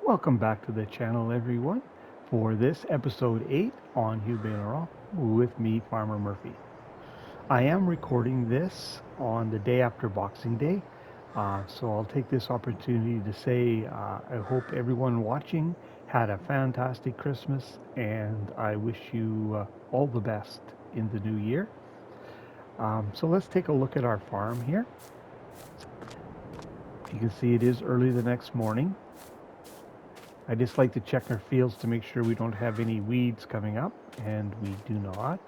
Welcome back to the channel, everyone, for this episode 8 on Haut-Beyleron with me, Farmer Murphy. I am recording this on the day after Boxing Day, so I'll take this opportunity to say I hope everyone watching had a fantastic Christmas, and I wish you all the best in the new year. So let's take a look at our farm here. You can see it is early the next morning. I just like to check our fields to make sure we don't have any weeds coming up, and we do not.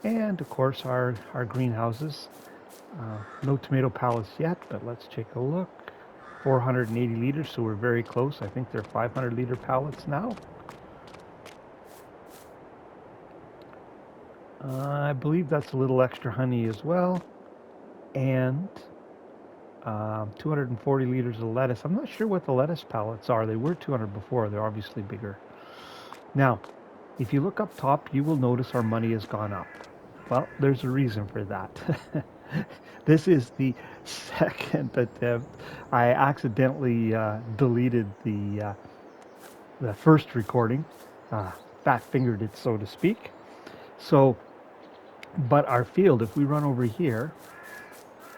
And of course our greenhouses. No tomato pallets yet, but let's take a look. 480 liters, so we're very close. I think they're 500 liter pallets now. I believe that's a little extra honey as well. And 240 liters of lettuce. I'm not sure what the lettuce pallets are. They were 200 before. They're obviously bigger. Now, if you look up top, you will notice our money has gone up. Well, there's a reason for that. This is the second attempt. I accidentally deleted the first recording, fat fingered it, so to speak. So, but our field, if we run over here,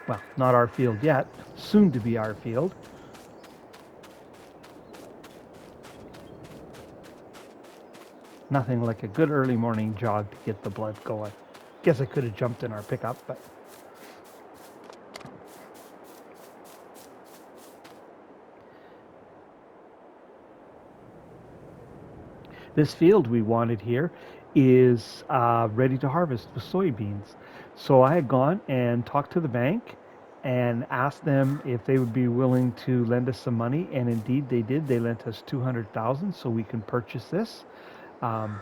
well, not our field yet, soon to be our field. Nothing like a good early morning jog to get the blood going. Guess I could have jumped in our pickup, but this field we wanted here is ready to harvest with soybeans. So I had gone and talked to the bank and asked them if they would be willing to lend us some money, and indeed they did. They lent us 200,000 so we can purchase this. Um,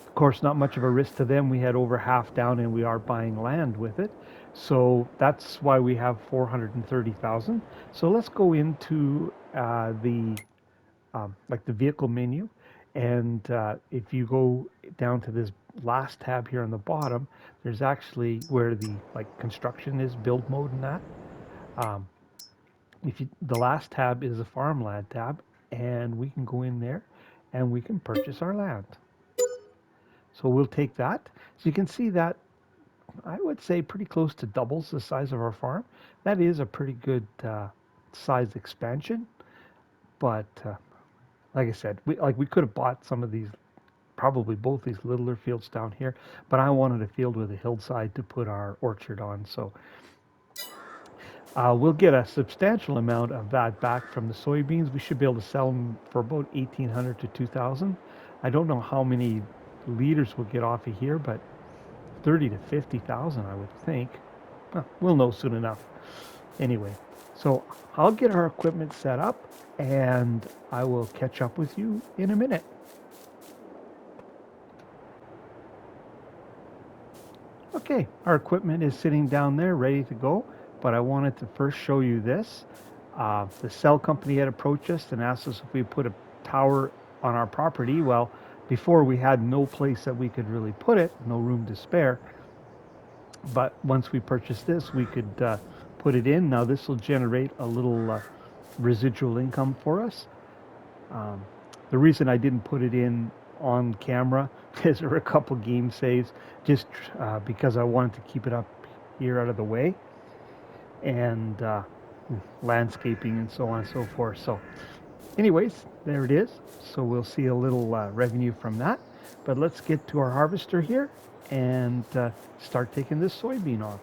of course, not much of a risk to them. We had over half down, and we are buying land with it. So that's why we have 430,000. So let's go into like the vehicle menu, and if you go down to this last tab here on the bottom, there's actually where the construction is, build mode and that. Um, if you, the last tab is the farmland tab, and we can go in there and we can purchase our land. So we'll take that. So you can see that I would say pretty close to doubles the size of our farm. That is a pretty good size expansion, but like I said, we could have bought some of these, probably both these littler fields down here, but I wanted a field with a hillside to put our orchard on. So we'll get a substantial amount of that back from the soybeans. We should be able to sell them for about 1,800 to 2,000. I don't know how many liters we'll get off of here, but 30 to 50,000, I would think. Well, we'll know soon enough. Anyway, so I'll get our equipment set up, and I will catch up with you in a minute. Okay, our equipment is sitting down there ready to go, but I wanted to first show you this. The cell company had approached us and asked us if we put a tower on our property. Well, before we had no place that we could really put it, no room to spare. But once we purchased this, we could put it in. Now this will generate a little residual income for us. The reason I didn't put it in on camera is there were a couple game saves, just because I wanted to keep it up here out of the way, and landscaping and so on and so forth. So anyways, there it is. So we'll see a little revenue from that. But let's get to our harvester here and start taking this soybean off.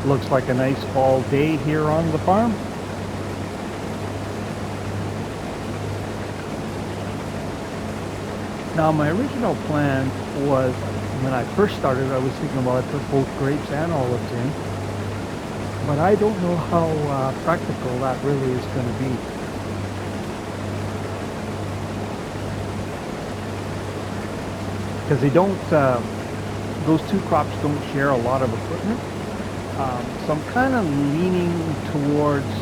Looks like a nice fall day here on the farm. Now my original plan was, when I first started, I was thinking, well, I put both grapes and olives in, but I don't know how practical that really is going to be. Because they don't, those two crops don't share a lot of equipment. So I'm kind of leaning towards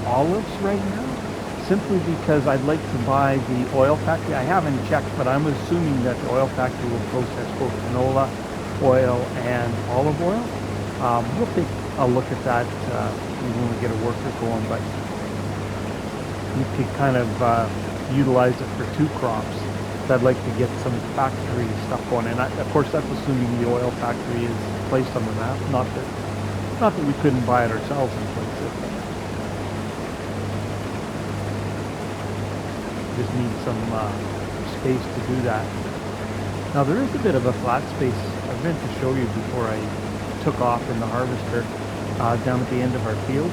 olives right now, simply because I'd like to buy the oil factory. I haven't checked, but I'm assuming that the oil factory will process both canola oil and olive oil. We'll take a look at that when we get a worker going, but we could kind of utilize it for two crops. So I'd like to get some factory stuff going, and of course that's assuming the oil factory is placed on the map. Not that we couldn't buy it ourselves and place it. Just need some space to do that. Now there is a bit of a flat space I've meant to show you before I took off in the harvester down at the end of our field.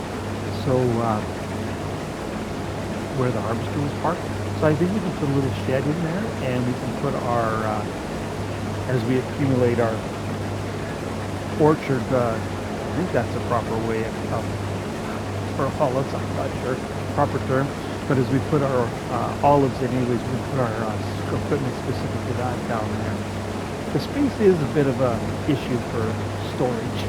So where the harvester was parked. So I think we can put a little shed in there, and we can put our, as we accumulate our orchard, I think that's the proper way for olives, I'm not sure, proper term, but as we put our olives in, anyways, we put our equipment specific to that down there. The space is a bit of a issue for storage.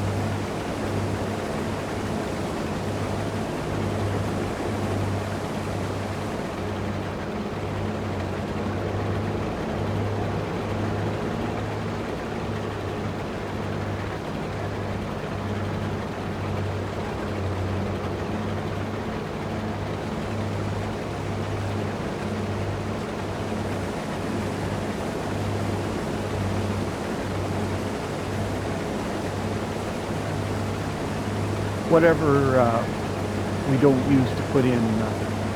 Whatever we don't use to put in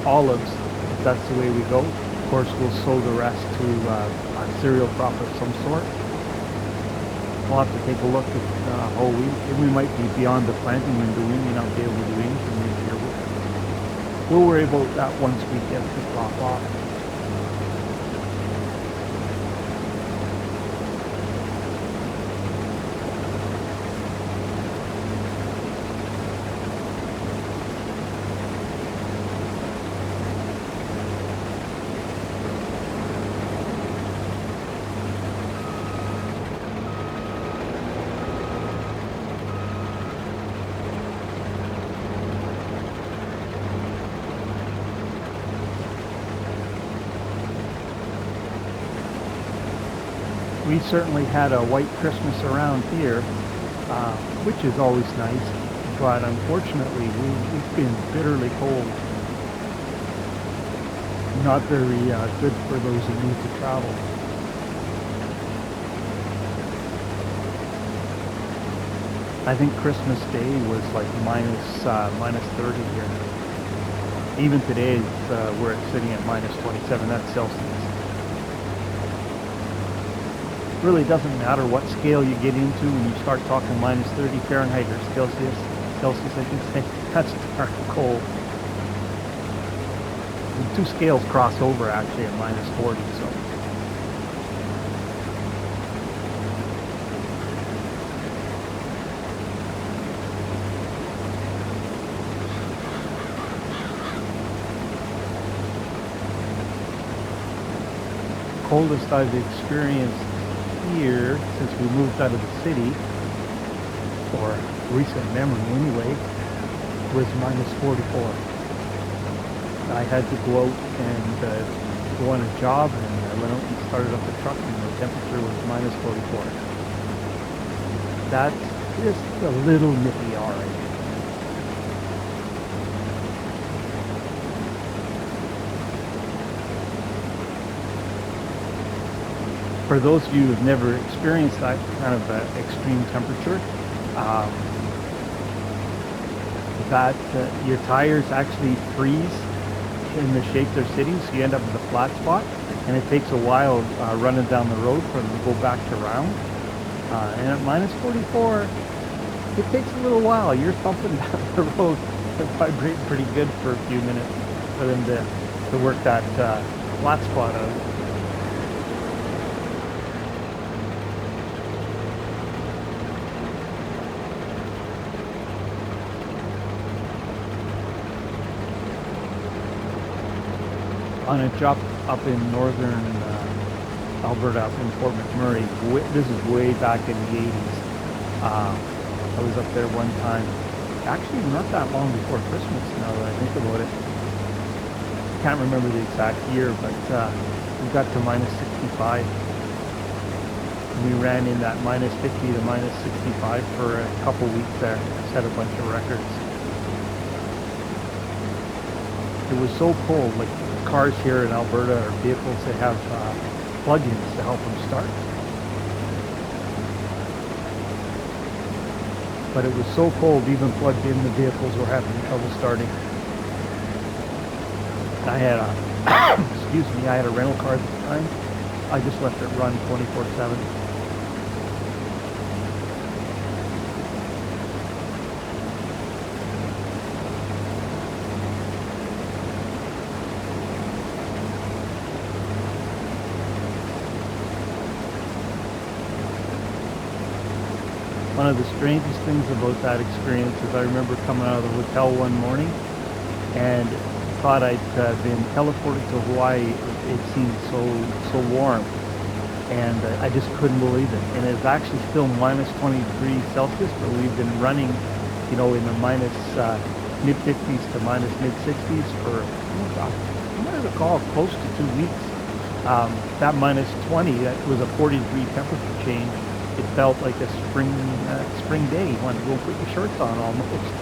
olives, if that's the way we go, of course we'll sow the rest to a cereal crop of some sort. We'll have to take a look at whole wheat. We might be beyond the planting window. We may not be able to do anything this year. We'll worry about that once we get the crop off. We certainly had a white Christmas around here, which is always nice, but unfortunately we've been bitterly cold. Not very good for those who need to travel. I think Christmas Day was like minus 30 here. Even today, we're sitting at minus 27. That's Celsius. Really doesn't matter what scale you get into when you start talking minus 30 Fahrenheit or Celsius I can say, that's darn cold. The two scales cross over actually at minus 40, so. Coldest I've experienced here since we moved out of the city, or recent memory anyway, was minus 44. I had to go out and go on a job, and I went out and started up the truck, and the temperature was minus 44. That's just a little nippy, alright. For those of you who've never experienced that kind of extreme temperature, your tires actually freeze in the shape they're sitting, so you end up with a flat spot, and it takes a while running down the road for them to go back to round. And at minus 44, it takes a little while. You're thumping down the road and vibrating pretty good for a few minutes for them to work that flat spot out. On a job up in northern Alberta, up in Fort McMurray. This is way back in the 80s. I was up there one time, actually not that long before Christmas, now that I think about it. Can't remember the exact year, but we got to minus 65. We ran in that minus 50 to minus 65 for a couple weeks there. Set a bunch of records. It was so cold, like cars here in Alberta or vehicles, they have plug-ins to help them start. But it was so cold, even plugged in, the vehicles were having trouble starting. I had a, excuse me, I had a rental car at the time. I just left it run 24/7. One of the strangest things about that experience is I remember coming out of the hotel one morning and thought I'd been teleported to Hawaii. It seemed so warm, and I just couldn't believe it. And it's actually still minus 20 degrees Celsius, but we've been running, you know, in the minus mid 50s to minus mid 60s for, oh God, I might recall close to 2 weeks. That minus 20, that was a 40-degree temperature change. It felt like a spring day. You wanted to go put your shorts on almost.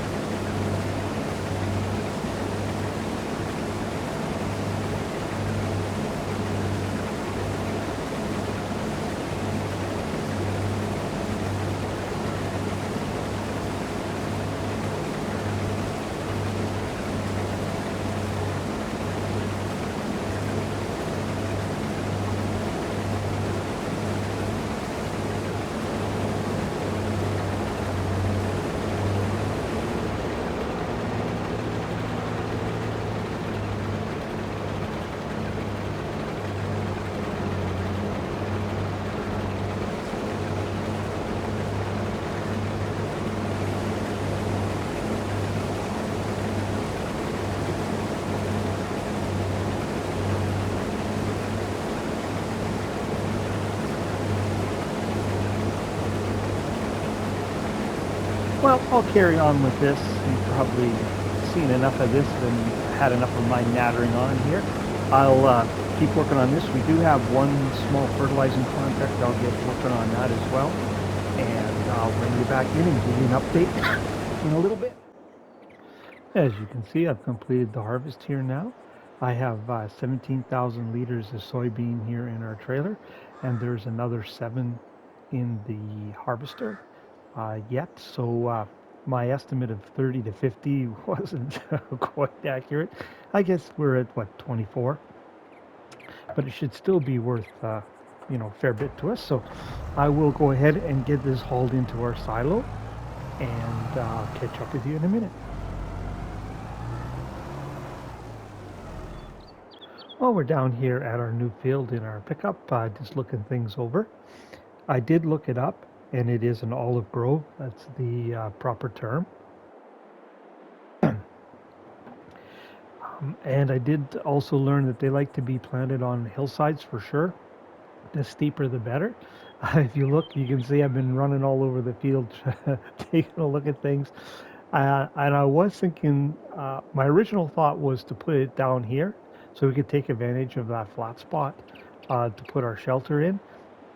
Well, I'll carry on with this. You've probably seen enough of this and had enough of my nattering on here. I'll keep working on this. We do have one small fertilizing contract. I'll get working on that as well. And I'll bring you back in and give you an update in a little bit. As you can see, I've completed the harvest here now. I have 17,000 liters of soybean here in our trailer, and there's another 7 in the harvester yet. So my estimate of 30 to 50 wasn't quite accurate. I guess we're at, what, 24? But it should still be worth, you know, a fair bit to us. So I will go ahead and get this hauled into our silo, and I'll catch up with you in a minute. Well, we're down here at our new field in our pickup, just looking things over. I did look it up, and it is an olive grove. That's the proper term. And I did also learn that they like to be planted on hillsides for sure. The steeper the better. If you look, you can see I've been running all over the field taking a look at things. And I was thinking, my original thought was to put it down here so we could take advantage of that flat spot to put our shelter in.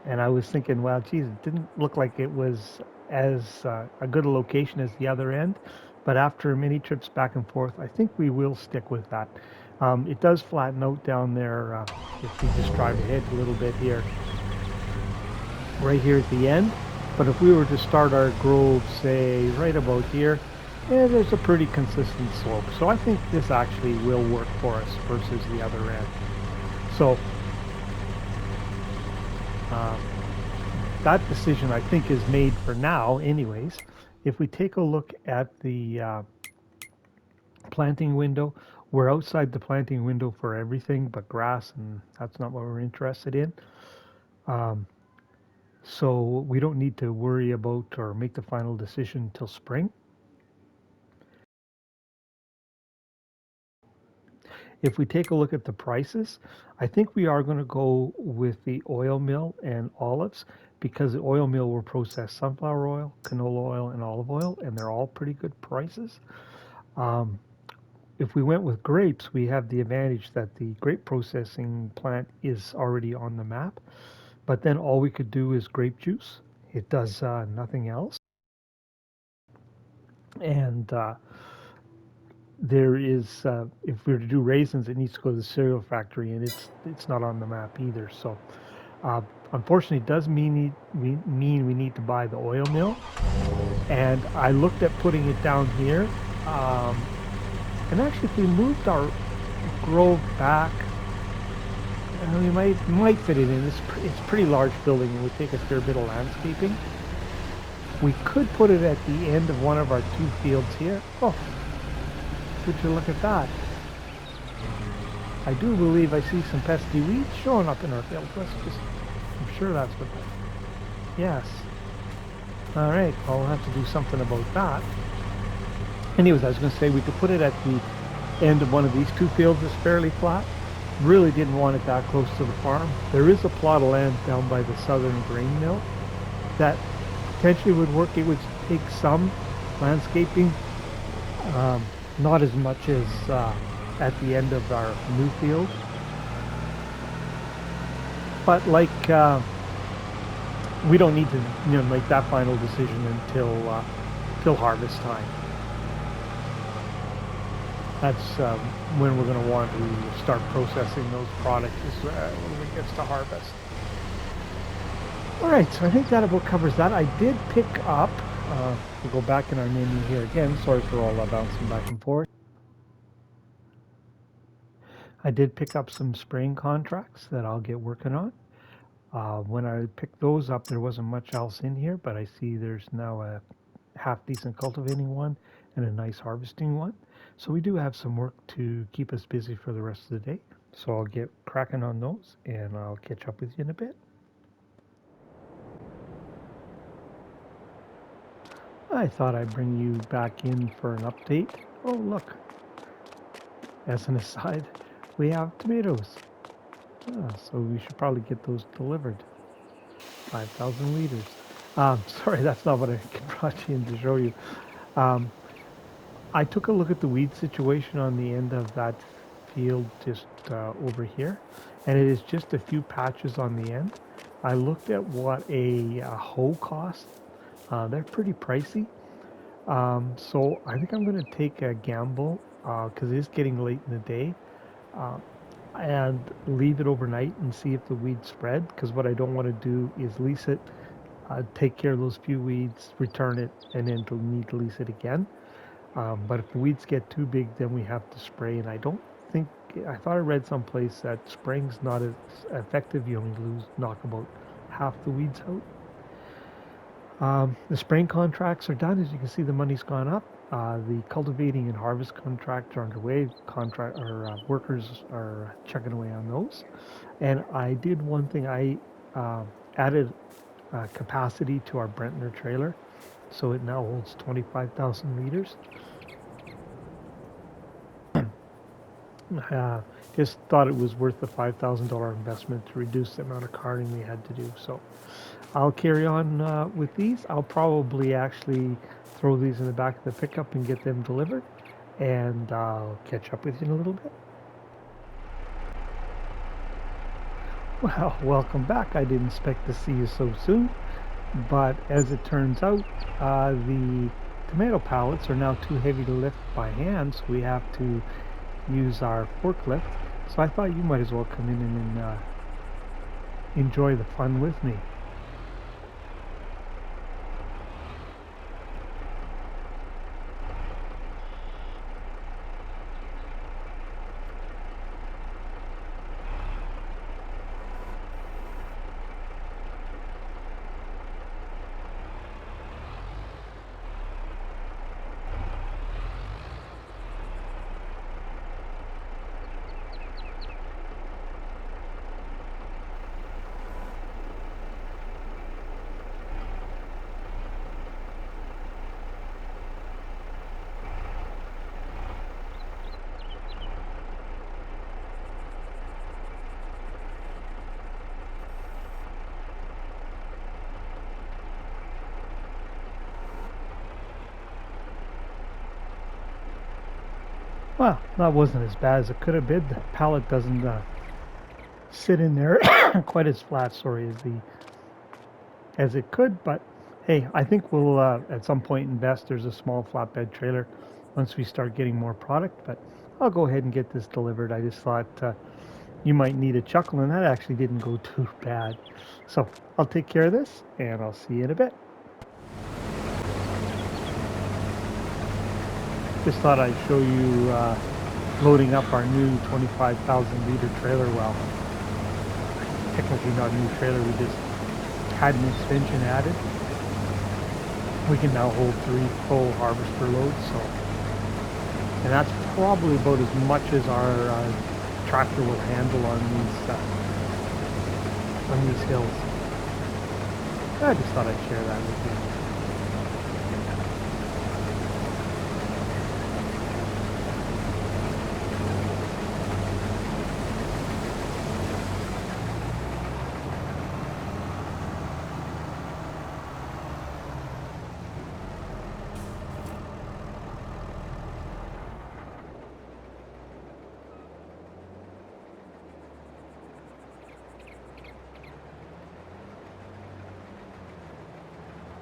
And I was thinking, well, geez, it didn't look like it was as a good a location as the other end. But after many trips back and forth, I think we will stick with that. It does flatten out down there if we just drive ahead a little bit here, right here at the end. But if we were to start our grove, say, right about here, yeah, there's a pretty consistent slope. So I think this actually will work for us versus the other end. So that decision, I think, is made for now anyways. If we take a look at the planting window, we're outside the planting window for everything but grass, and that's not what we're interested in. Um, so we don't need to worry about or make the final decision until spring. If we take a look at the prices, I think we are going to go with the oil mill and olives, because the oil mill will process sunflower oil, canola oil, and olive oil, and they're all pretty good prices. Um, if we went with grapes, we have the advantage that the grape processing plant is already on the map, but then all we could do is grape juice. It does nothing else. And there is, if we were to do raisins, it needs to go to the cereal factory, and it's not on the map either. So, uh, unfortunately, it does mean we need to buy the oil mill. And I looked at putting it down here, um, and actually, if we moved our grove back, we might fit it in. It's a pretty large building. It would take a fair bit of landscaping. We could put it at the end of one of our two fields here. Oh, would you look at that? I do believe I see some pesky weeds showing up in our field. I'm sure that's what. Yes. All right. Well, we'll have to do something about that. Anyways, I was going to say we could put it at the end of one of these two fields that's fairly flat. Really didn't want it that close to the farm. There is a plot of land down by the southern grain mill that potentially would work. It would take some landscaping, not as much as at the end of our new field. But we don't need to make that final decision until harvest time. That's when we're going to want to start processing those products when it gets to harvest. All right, so I think that about covers that. I did pick up, we'll go back in our menu here again. Sorry for all that bouncing back and forth. I did pick up some spraying contracts that I'll get working on. When I picked those up, there wasn't much else in here, but I see there's now a half decent cultivating one and a nice harvesting one. So we do have some work to keep us busy for the rest of the day. So I'll get cracking on those, and I'll catch up with you in a bit. I thought I'd bring you back in for an update. Oh, look. As an aside, we have tomatoes. So we should probably get those delivered. 5,000 liters. Sorry, that's not what I brought you in to show you. I took a look at the weed situation on the end of that field just over here, and it is just a few patches on the end. I looked at what a hoe costs. They're pretty pricey. So I think I'm going to take a gamble because it is getting late in the day and leave it overnight and see if the weeds spread, because what I don't want to do is lease it, take care of those few weeds, return it, and then need to lease it again. But if the weeds get too big, then we have to spray, and I thought I read someplace that spraying's not as effective. You only knock about half the weeds out. The spraying contracts are done. As you can see, the money's gone up. The cultivating and harvest contracts are underway. Workers are checking away on those. And I did one thing. I added capacity to our Brentner trailer, so it now holds 25,000 liters. Just thought it was worth the $5,000 investment to reduce the amount of carting we had to do. So I'll carry on with these. I'll probably actually throw these in the back of the pickup and get them delivered, and I'll catch up with you in a little bit. Well, welcome back. I didn't expect to see you so soon, but as it turns out, the tomato pallets are now too heavy to lift by hand, so we have to use our forklift. So I thought you might as well come in and enjoy the fun with me. Well, that wasn't as bad as it could have been. The pallet doesn't sit in there quite as flat, sorry, as it could. But hey, I think we'll at some point invest. There's a small flatbed trailer once we start getting more product. But I'll go ahead and get this delivered. I just thought you might need a chuckle, and that actually didn't go too bad. So I'll take care of this, and I'll see you in a bit. Just thought I'd show you loading up our new 25,000 liter trailer. Well, technically not a new trailer, we just had an extension added. We can now hold 3 full harvester loads, so, and that's probably about as much as our tractor will handle on these hills. I just thought I'd share that with you.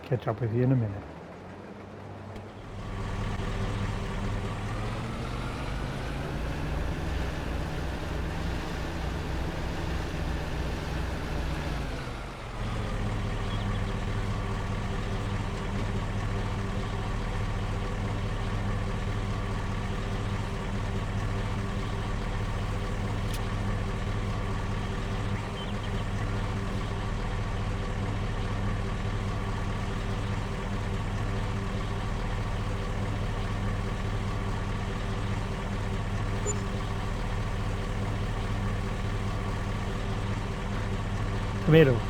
Catch up with you in a minute. Tomatoes,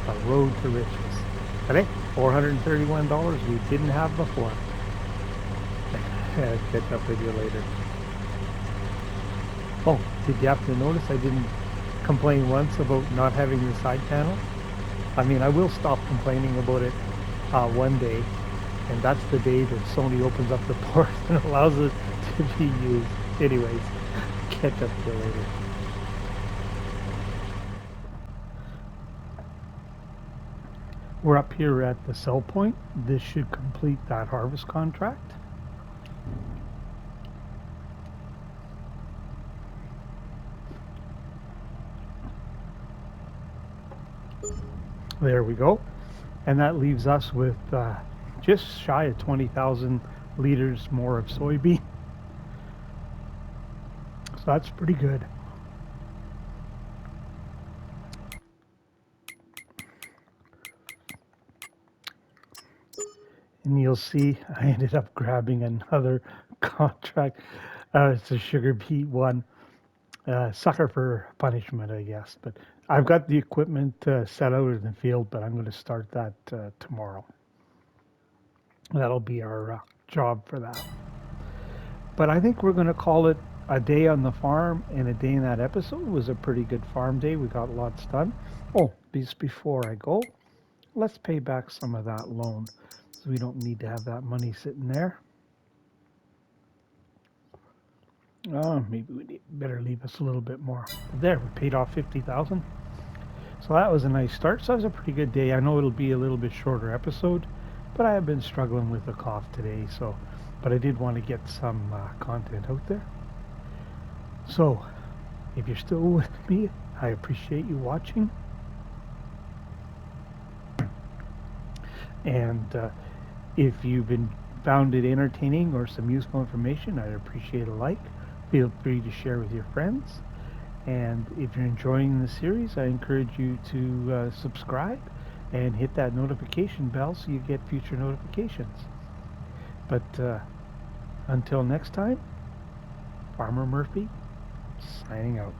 the road to riches. But hey, $431 we didn't have before. Catch up with you later. Oh, did you happen to notice I didn't complain once about not having the side panel? I mean, I will stop complaining about it one day, and that's the day that Sony opens up the port and allows it to be used. Anyways, catch up with you later. We're up here at the sell point. This should complete that harvest contract. There we go. And that leaves us with just shy of 20,000 liters more of soybean. So that's pretty good. And you'll see I ended up grabbing another contract. It's a sugar beet one. Sucker for punishment, I guess. But I've got the equipment set out in the field, but I'm going to start that tomorrow. That'll be our job for that. But I think we're going to call it a day on the farm and a day in that episode. It was a pretty good farm day. We got lots done. Oh, just before I go, let's pay back some of that loan. So we don't need to have that money sitting there. Oh, maybe we better leave us a little bit more. There, we paid off 50,000. So that was a nice start. So that was a pretty good day. I know it'll be a little bit shorter episode, but I have been struggling with the cough today. So, but I did want to get some content out there. So, if you're still with me, I appreciate you watching. And if you've found it entertaining or some useful information, I'd appreciate a like. Feel free to share with your friends. And if you're enjoying the series, I encourage you to subscribe and hit that notification bell so you get future notifications. But until next time, Farmer Murphy signing out.